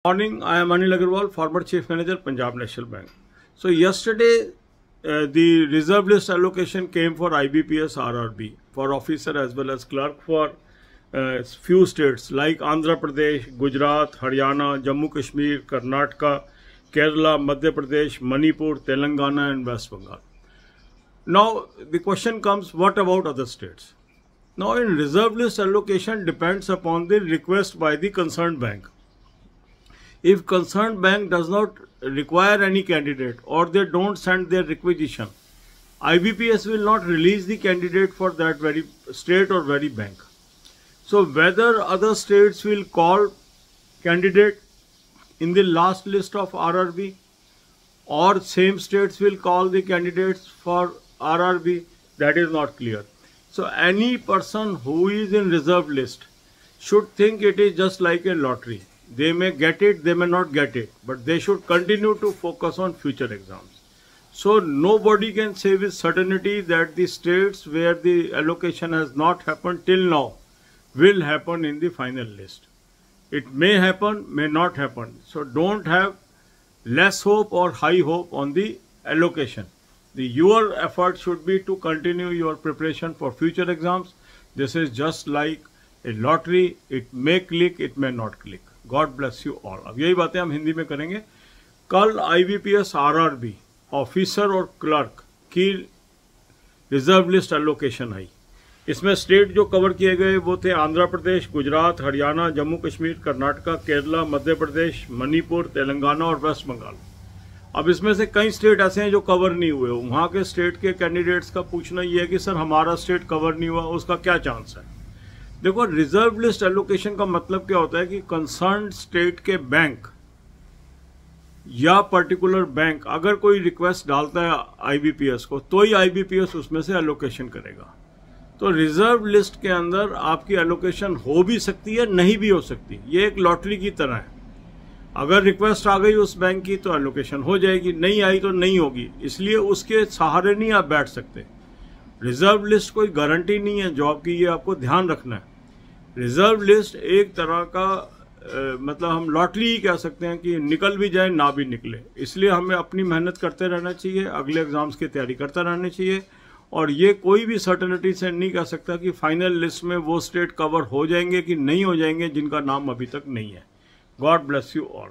Morning, I am Anil Agarwal, former Chief Manager, Punjab National Bank. So yesterday, the reserve list allocation came for IBPS RRB, for officer as well as clerk for few states like Andhra Pradesh, Gujarat, Haryana, Jammu Kashmir, Karnataka, Kerala, Madhya Pradesh, Manipur, Telangana and West Bengal. Now the question comes, what about other states? Now in reserve list allocation depends upon the request by the concerned bank. If concerned bank does not require any candidate or they don't send their requisition, IBPS will not release the candidate for that very state or very bank. So whether other states will call candidate in the last list of RRB or same states will call the candidates for RRB, that is not clear. So any person who is in reserve list should think it is just like a lottery. They may get it, they may not get it, but they should continue to focus on future exams. So nobody can say with certainty that the states where the allocation has not happened till now will happen in the final list. It may happen, may not happen. So don't have less hope or high hope on the allocation. Your effort should be to continue your preparation for future exams. This is just like a lottery. It may click, it may not click. God bless you all. अब यही बातें हम हिंदी में करेंगे। कल IBPS RRB officer और clerk की reserve list allocation आई। इसमें स्टेट जो कवर किए गए वो थे आंध्र प्रदेश, गुजरात, हरियाणा, जम्मू कश्मीर, कर्नाटका, केरला, मध्य प्रदेश, मणिपुर, तेलंगाना और वेस्ट बंगाल। अब इसमें से कई स्टेट ऐसे हैं जो कवर नहीं हुए। वहाँ के स्टेट के कैंडिडेट्स का पूछना ये है कि सर हमारा स्टेट कवर नहीं हुआ, उसका क्या चांस है? देखो, रिजर्व लिस्ट एलोकेशन का मतलब क्या होता है कि कंसर्न स्टेट के बैंक या पर्टिकुलर बैंक अगर कोई रिक्वेस्ट डालता है आईबीपीएस को तो ही आईबीपीएस उसमें से एलोकेशन करेगा। तो रिजर्व लिस्ट के अंदर आपकी एलोकेशन हो भी सकती है, नहीं भी हो सकती। ये एक लॉटरी की तरह है। अगर रिक्वेस्ट आ गई उस बैंक की तो एलोकेशन हो जाएगी, नहीं आई तो नहीं होगी। इसलिए उसके सहारे नहीं आप बैठ सकते। रिजर्व लिस्ट कोई गारंटी नहीं है जॉब की, ये आपको ध्यान रखना है। रिजर्व लिस्ट एक तरह का मतलब हम लॉटरी ही कह सकते हैं कि निकल भी जाए ना भी निकले। इसलिए हमें अपनी मेहनत करते रहना चाहिए, अगले एग्जाम्स की तैयारी करते रहना चाहिए। और ये कोई भी सर्टेनिटी से नहीं कह सकता कि फाइनल लिस्ट में वो स्टेट कवर हो जाएंगे कि नहीं हो जाएंगे जिनका नाम अभी तक नहीं है। God bless you all.